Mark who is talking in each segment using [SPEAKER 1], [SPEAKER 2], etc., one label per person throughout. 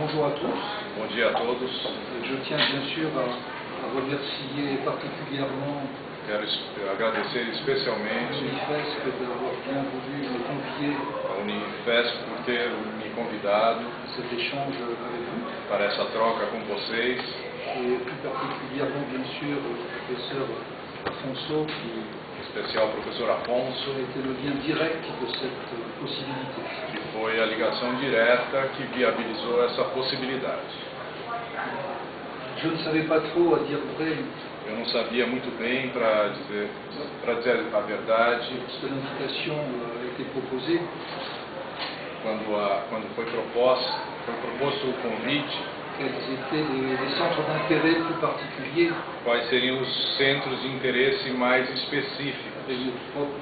[SPEAKER 1] Bonjour à tous.
[SPEAKER 2] Bom dia a todos.
[SPEAKER 1] Je tiens bien sûr à remercier particulièrement
[SPEAKER 2] Quero agradecer especialmente
[SPEAKER 1] Unifesp d'avoir bien voulu me convier
[SPEAKER 2] a Unifesp por ter me convidado
[SPEAKER 1] à cet échange avec vous,
[SPEAKER 2] para essa troca com vocês,
[SPEAKER 1] et plus particulièrement bien sûr au professeur Afonso qui
[SPEAKER 2] especial ao professor Afonso,
[SPEAKER 1] a été le lien direct de cette possibilité.
[SPEAKER 2] que foi a ligação direta que viabilizou essa possibilidade.
[SPEAKER 1] Je ne savais pas trop, à dire vrai,
[SPEAKER 2] Eu não sabia muito bem, para dizer a verdade,
[SPEAKER 1] lorsque l'invitation a été proposée,
[SPEAKER 2] quando foi proposto o convite,
[SPEAKER 1] quels étaient les centres d'intérêt plus particuliers
[SPEAKER 2] quais seriam os centros de interesse mais específicos,
[SPEAKER 1] et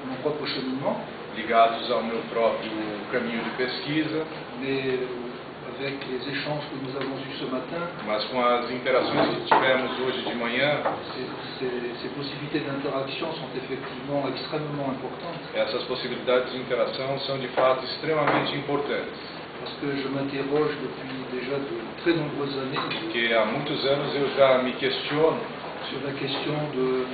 [SPEAKER 1] mon propre cheminement,
[SPEAKER 2] ligados ao meu próprio caminho de pesquisa,
[SPEAKER 1] mais avec les échanges que nous avons eus ce matin,
[SPEAKER 2] mas com as interações que tivemos hoje de manhã,
[SPEAKER 1] ces possibilités d'interaction sont effectivement extrêmement importantes,
[SPEAKER 2] essas possibilidades de interação são de fato extremamente importantes,
[SPEAKER 1] parce que je m'interroge depuis déjà de très nombreuses années
[SPEAKER 2] porque há muitos anos eu já me questiono
[SPEAKER 1] sur la question de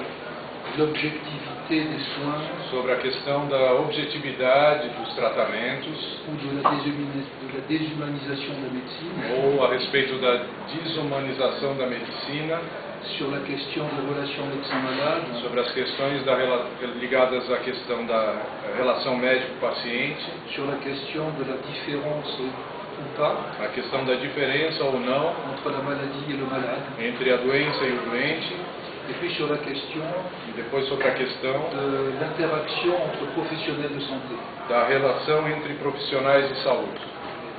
[SPEAKER 1] l'objectivité des soins
[SPEAKER 2] sobre a questão da objetividade dos tratamentos
[SPEAKER 1] ou de la déshumanisation de la médecine,
[SPEAKER 2] ou a respeito da desumanização da medicina,
[SPEAKER 1] sur la question des relations médecin-malade,
[SPEAKER 2] sobre as questões ligadas à questão da relação médico-paciente,
[SPEAKER 1] sur la question de la différence ou pas
[SPEAKER 2] a questão da diferença ou não
[SPEAKER 1] entre la maladie et le malade,
[SPEAKER 2] entre a doença e o doente,
[SPEAKER 1] et puis sur la question
[SPEAKER 2] e depois sobre a questão
[SPEAKER 1] de l'interaction entre professionnels de santé.
[SPEAKER 2] da relação entre profissionais de saúde.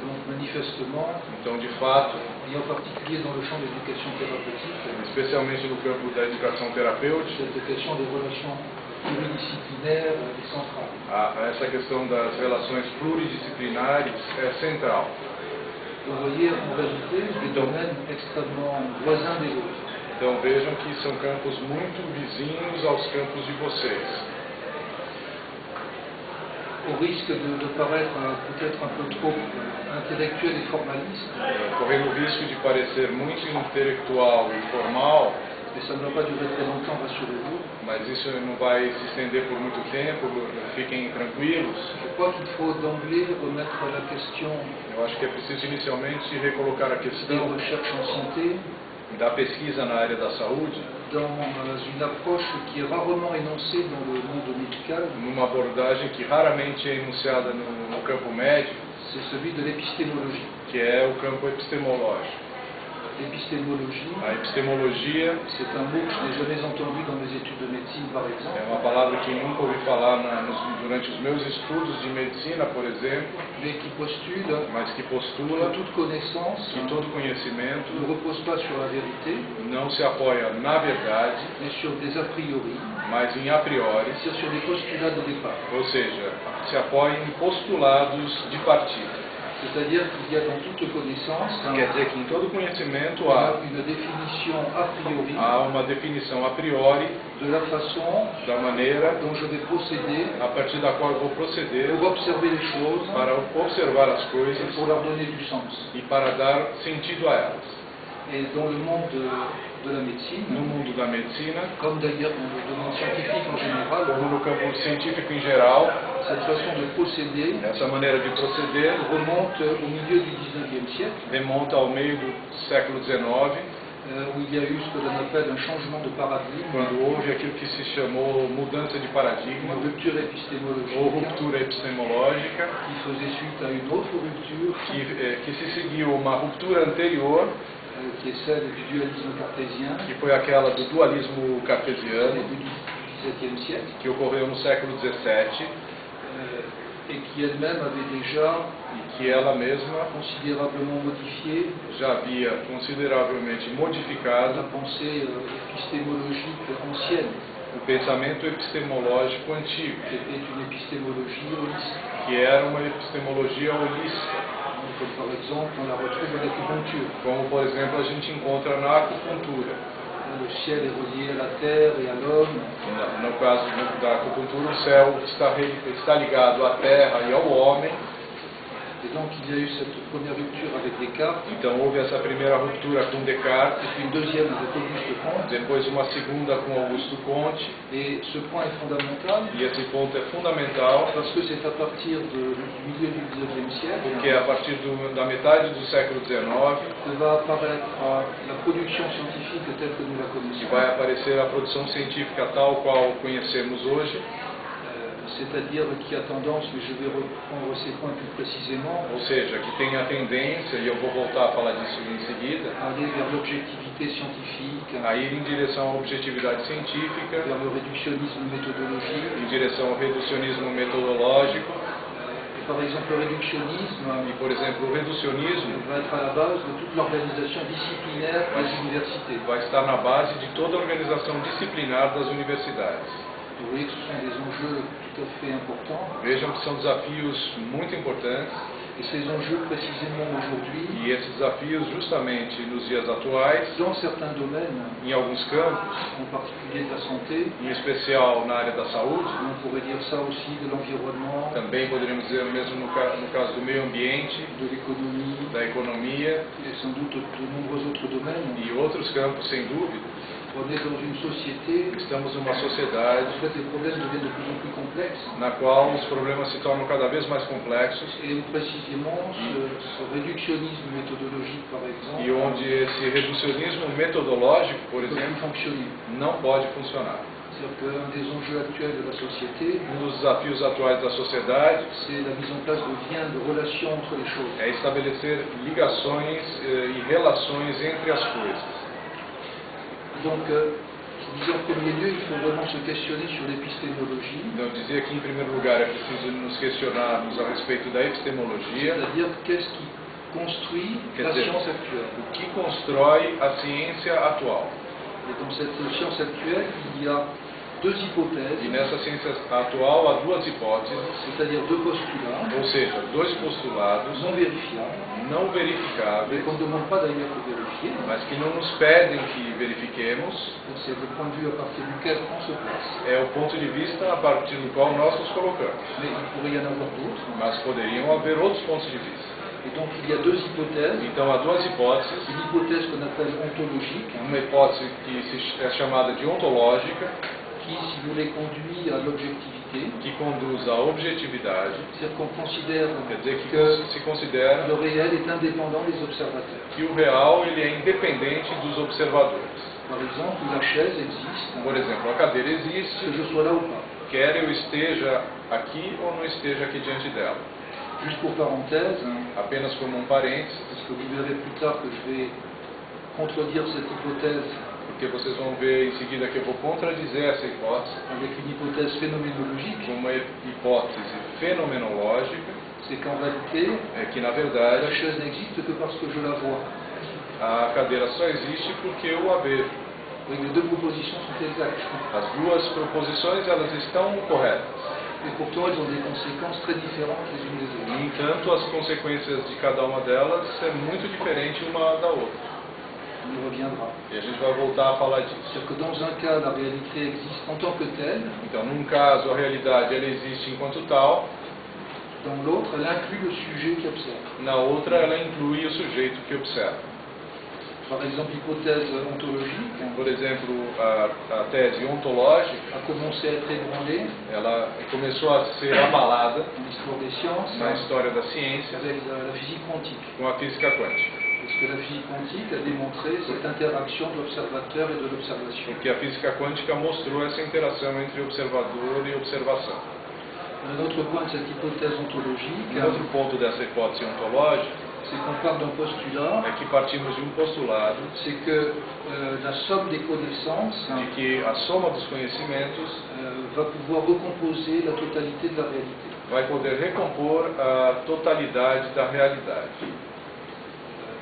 [SPEAKER 1] Donc manifestement,
[SPEAKER 2] Então, de fato,
[SPEAKER 1] et en particulier dans le champ de l'éducation thérapeutique,
[SPEAKER 2] especialmente no campo da educação terapêutica,
[SPEAKER 1] cette question des relations pluridisciplinaires est centrale.
[SPEAKER 2] essa questão das relações pluridisciplinares é central.
[SPEAKER 1] Vous voyez en réalité des domaines extrêmement voisins des autres.
[SPEAKER 2] Então vejam que são campos muito vizinhos aos campos de vocês.
[SPEAKER 1] Au risque de paraître peut-être un peu trop intellectuel et formaliste,
[SPEAKER 2] Correndo o risco de parecer muito intelectual e formal,
[SPEAKER 1] mais ça ne va pas durer très longtemps, rassurez-vous,
[SPEAKER 2] mas isso não vai se estender por muito tempo, fiquem tranquilos.
[SPEAKER 1] je crois qu'il faut d'emblée remettre la question
[SPEAKER 2] Eu acho que é preciso inicialmente recolocar a
[SPEAKER 1] des
[SPEAKER 2] questão
[SPEAKER 1] recherches en santé
[SPEAKER 2] da pesquisa na área da saúde
[SPEAKER 1] dans une approche qui est rarement énoncée dans le monde médical,
[SPEAKER 2] numa abordagem que raramente é enunciada no campo médico,
[SPEAKER 1] c'est celui de l'épistémologie.
[SPEAKER 2] que é o campo epistemológico.
[SPEAKER 1] L'épistémologie,
[SPEAKER 2] A epistemologia
[SPEAKER 1] c'est un mot que je n'ai jamais entendu dans mes études de médecine, par
[SPEAKER 2] é
[SPEAKER 1] exemple,
[SPEAKER 2] uma palavra que nunca ouvi falar durante os meus estudos de medicina, por exemplo,
[SPEAKER 1] mais qui postule
[SPEAKER 2] mas que
[SPEAKER 1] que
[SPEAKER 2] postula
[SPEAKER 1] toute connaissance
[SPEAKER 2] que todo conhecimento
[SPEAKER 1] ne repose pas sur la vérité,
[SPEAKER 2] não se apoia na verdade,
[SPEAKER 1] mais sur des a priori,
[SPEAKER 2] mas em a priori,
[SPEAKER 1] c'est-à-dire sur les postulats de départ.
[SPEAKER 2] ou seja, se apoia em postulados de partida.
[SPEAKER 1] C'est-à-dire qu'il y a dans toute connaissance
[SPEAKER 2] Quer dizer que em todo conhecimento há
[SPEAKER 1] une définition a priori
[SPEAKER 2] uma definição a priori
[SPEAKER 1] de la façon
[SPEAKER 2] da maneira
[SPEAKER 1] dont je vais procéder
[SPEAKER 2] a partir da qual eu vou proceder
[SPEAKER 1] pour observer les choses
[SPEAKER 2] para observar as
[SPEAKER 1] et
[SPEAKER 2] coisas
[SPEAKER 1] pour leur donner du sens.
[SPEAKER 2] e para dar sentido a elas.
[SPEAKER 1] Et dans le monde de la médecine,
[SPEAKER 2] No mundo da medicina,
[SPEAKER 1] comme d'ailleurs dans le domaine scientifique en général,
[SPEAKER 2] como no campo científico em geral,
[SPEAKER 1] cette façon de procéder
[SPEAKER 2] essa maneira de proceder
[SPEAKER 1] remonte au milieu du 19e siècle,
[SPEAKER 2] remonta ao meio do século XIX,
[SPEAKER 1] où il y a eu ce que l'on appelle un changement de paradigme,
[SPEAKER 2] quando houve aquilo que se chamou mudança de paradigma
[SPEAKER 1] une rupture
[SPEAKER 2] ou
[SPEAKER 1] épistémologique
[SPEAKER 2] ruptura epistemológica,
[SPEAKER 1] qui faisait suite à une autre rupture,
[SPEAKER 2] que se seguiu uma ruptura anterior,
[SPEAKER 1] qui est celle du dualisme cartésien,
[SPEAKER 2] que foi aquela do dualismo
[SPEAKER 1] au
[SPEAKER 2] cartesiano,
[SPEAKER 1] début du XVIIe siècle,
[SPEAKER 2] que ocorreu no século XVII,
[SPEAKER 1] et qui elle-même avait déjà
[SPEAKER 2] e que ela mesma
[SPEAKER 1] considérablement modifié
[SPEAKER 2] já havia consideravelmente
[SPEAKER 1] la
[SPEAKER 2] modificado
[SPEAKER 1] pensée épistémologique ancienne,
[SPEAKER 2] o pensamento epistemológico antigo,
[SPEAKER 1] qui était une épistémologie holiste,
[SPEAKER 2] que era uma epistemologia holística,
[SPEAKER 1] comme par exemple on la retrouve à l'acupuncture.
[SPEAKER 2] como por exemplo a gente encontra na acupuntura.
[SPEAKER 1] Le ciel est relié à la terre et à l'homme,
[SPEAKER 2] No caso da acupuntura, o céu está ligado à terra e ao homem,
[SPEAKER 1] Et donc il y a eu cette première rupture avec Descartes,
[SPEAKER 2] Então houve essa primeira ruptura com Descartes,
[SPEAKER 1] et puis une deuxième avec Auguste Comte.
[SPEAKER 2] depois uma segunda com Augusto Comte,
[SPEAKER 1] Et ce point est fondamental
[SPEAKER 2] e esse ponto é fundamental
[SPEAKER 1] parce que c'est à partir du milieu du XIXe siècle
[SPEAKER 2] porque a partir da metade do século XIX
[SPEAKER 1] que va apparaître la production scientifique telle que nous la
[SPEAKER 2] que
[SPEAKER 1] connaissons.
[SPEAKER 2] vai aparecer a produção científica tal qual conhecemos hoje,
[SPEAKER 1] C'est-à-dire qui a tendance, mais je vais reprendre ces points plus précisément,
[SPEAKER 2] ou seja, que tem a tendência, e eu vou voltar a falar disso em seguida,
[SPEAKER 1] à aller vers l'objectivité scientifique,
[SPEAKER 2] a ir em direção à objetividade científica,
[SPEAKER 1] vers le réductionnisme méthodologique.
[SPEAKER 2] em direção ao reducionismo metodológico,
[SPEAKER 1] Et par exemple, le réductionnisme
[SPEAKER 2] e, por exemplo, o reducionismo
[SPEAKER 1] va être à la base de toute l'organisation disciplinaire des universités.
[SPEAKER 2] vai estar na base de toda a organização disciplinar das universidades.
[SPEAKER 1] Vous voyez que ce sont des enjeux tout à fait importants.
[SPEAKER 2] Vejam que são desafios muito importantes,
[SPEAKER 1] Et ces enjeux, précisément aujourd'hui,
[SPEAKER 2] e esses desafios, justamente nos dias atuais,
[SPEAKER 1] dans certains domaines,
[SPEAKER 2] em alguns campos,
[SPEAKER 1] en particulier de la santé,
[SPEAKER 2] em especial na área da saúde,
[SPEAKER 1] on pourrait dire ça aussi de l'environnement,
[SPEAKER 2] também poderíamos dizer mesmo no caso do meio ambiente,
[SPEAKER 1] de l'économie,
[SPEAKER 2] da economia
[SPEAKER 1] et sans doute de nombreux autres domaines.
[SPEAKER 2] e outros campos, sem dúvida.
[SPEAKER 1] On est dans une société
[SPEAKER 2] Estamos numa
[SPEAKER 1] où
[SPEAKER 2] sociedade
[SPEAKER 1] en fait, les problèmes deviennent de plus en plus complexes.
[SPEAKER 2] na qual os problemas se tornam cada vez mais complexos
[SPEAKER 1] Et où précisément ce réductionnisme méthodologique, par exemple,
[SPEAKER 2] e onde esse reducionismo metodológico, por
[SPEAKER 1] ne peut plus
[SPEAKER 2] exemplo,
[SPEAKER 1] fonctionner.
[SPEAKER 2] não pode funcionar.
[SPEAKER 1] C'est-à-dire qu'un des enjeux actuels de la société,
[SPEAKER 2] Dos desafios atuais da sociedade
[SPEAKER 1] c'est la mise en place de liens, de relations entre les choses.
[SPEAKER 2] é estabelecer ligações e relações entre as coisas.
[SPEAKER 1] Donc, je disais en premier lieu, il faut vraiment se questionner sur l'épistémologie,
[SPEAKER 2] Então, eu dizia que, em primeiro lugar, é preciso nos questionarmos a respeito da epistemologia,
[SPEAKER 1] c'est-à-dire qu'est-ce qui construit
[SPEAKER 2] Quer
[SPEAKER 1] la
[SPEAKER 2] dizer,
[SPEAKER 1] science actuelle.
[SPEAKER 2] o que constrói a ciência atual.
[SPEAKER 1] Et dans cette science actuelle, il y a deux hypothèses,
[SPEAKER 2] E nessa ciência atual há duas hipóteses,
[SPEAKER 1] c'est-à-dire deux postulats
[SPEAKER 2] ou seja, dois postulados
[SPEAKER 1] non vérifiables,
[SPEAKER 2] não
[SPEAKER 1] mais
[SPEAKER 2] verificáveis,
[SPEAKER 1] qu'on ne demande pas d'ailleurs de vérifier.
[SPEAKER 2] mas que não nos pedem que verifiquemos.
[SPEAKER 1] C'est le point de vue à partir duquel on se place.
[SPEAKER 2] É o ponto de vista a partir do qual nós nos colocamos.
[SPEAKER 1] Mais il pourrait y en avoir d'autres.
[SPEAKER 2] Mas poderiam haver outros pontos de vista.
[SPEAKER 1] Et donc il y a deux hypothèses.
[SPEAKER 2] Então há duas hipóteses.
[SPEAKER 1] Une hypothèse qu'on appelle ontologique,
[SPEAKER 2] Uma hipótese que é chamada de ontológica,
[SPEAKER 1] qui, si vous voulez, conduit à l'objectivité.
[SPEAKER 2] que conduz à objetividade,
[SPEAKER 1] C'est-à-dire qu'on considère
[SPEAKER 2] quer dizer que
[SPEAKER 1] que
[SPEAKER 2] se considera
[SPEAKER 1] le réel est indépendant des observateurs.
[SPEAKER 2] que o real ele é independente dos observadores.
[SPEAKER 1] Par exemple, la chaise existe,
[SPEAKER 2] Por exemplo, a cadeira
[SPEAKER 1] que
[SPEAKER 2] existe,
[SPEAKER 1] je sois là ou pas.
[SPEAKER 2] quer eu esteja aqui ou não esteja aqui diante dela.
[SPEAKER 1] Juste pour parenthèse,
[SPEAKER 2] Apenas como um parênteses,
[SPEAKER 1] parce que vous verrez plus tard que je vais contredire cette hypothèse
[SPEAKER 2] porque vocês vão ver em seguida que eu vou contradizer essa hipótese
[SPEAKER 1] avec une hypothèse phénoménologique,
[SPEAKER 2] com uma hipótese fenomenológica,
[SPEAKER 1] c'est qu'en réalité,
[SPEAKER 2] é que na verdade
[SPEAKER 1] la chaise n'existe que parce que je la vois.
[SPEAKER 2] a cadeira só existe porque eu a vejo.
[SPEAKER 1] Oui, les deux propositions sont exactes.
[SPEAKER 2] As duas proposições elas estão corretas.
[SPEAKER 1] Et pourtant, elles ont des conséquences très différentes les unes des autres.
[SPEAKER 2] No entanto, as consequências de cada uma delas é muito diferente uma da outra.
[SPEAKER 1] On y reviendra.
[SPEAKER 2] E a gente vai voltar a falar disso.
[SPEAKER 1] C'est-à-dire que dans un cas, la réalité existe en tant que telle,
[SPEAKER 2] Então, num caso, a realidade ela existe enquanto tal,
[SPEAKER 1] dans l'autre, elle inclut le sujet qui observe.
[SPEAKER 2] na outra ela inclui o sujeito que observa.
[SPEAKER 1] Par exemple, l'hypothèse ontologique
[SPEAKER 2] Por exemplo, a tese ontológica,
[SPEAKER 1] a commencé à être ébranlée
[SPEAKER 2] ela começou a ser abalada
[SPEAKER 1] dans l'histoire des sciences
[SPEAKER 2] na história da ciência
[SPEAKER 1] avec la physique quantique.
[SPEAKER 2] com a física quântica.
[SPEAKER 1] Parce que la physique quantique a démontré cette interaction de l'observateur et de l'observation.
[SPEAKER 2] Porque a física quântica mostrou essa interação entre observador e observação.
[SPEAKER 1] Un autre point de cette hypothèse ontologique,
[SPEAKER 2] Um outro ponto dessa hipótese ontológica
[SPEAKER 1] c'est qu'on part d'un postulat,
[SPEAKER 2] é que partimos de um postulado
[SPEAKER 1] c'est que la somme des connaissances
[SPEAKER 2] de que a soma dos conhecimentos
[SPEAKER 1] va pouvoir recomposer la totalité de la réalité.
[SPEAKER 2] vai poder recompor a totalidade da realidade.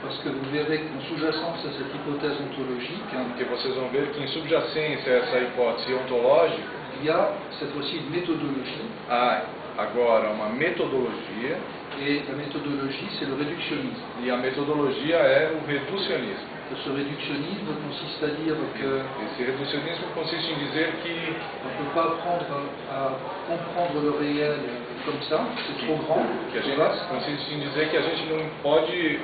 [SPEAKER 1] Parce que vous verrez qu'en sous-jacence à cette hypothèse ontologique,
[SPEAKER 2] Porque vocês vão ver que em subjacência a essa hipótese ontológica
[SPEAKER 1] il y a cette fois-ci une méthodologie
[SPEAKER 2] há agora uma metodologia
[SPEAKER 1] Et la méthodologie, c'est le réductionnisme.
[SPEAKER 2] E a metodologia é o reducionismo.
[SPEAKER 1] Ce réductionnisme consiste à dire que
[SPEAKER 2] Esse reducionismo consiste em dizer que
[SPEAKER 1] on ne peut pas apprendre à comprendre le réel comme ça, c'est trop grand,
[SPEAKER 2] que a
[SPEAKER 1] trop
[SPEAKER 2] gente
[SPEAKER 1] vaste.
[SPEAKER 2] consiste em dizer que a gente não pode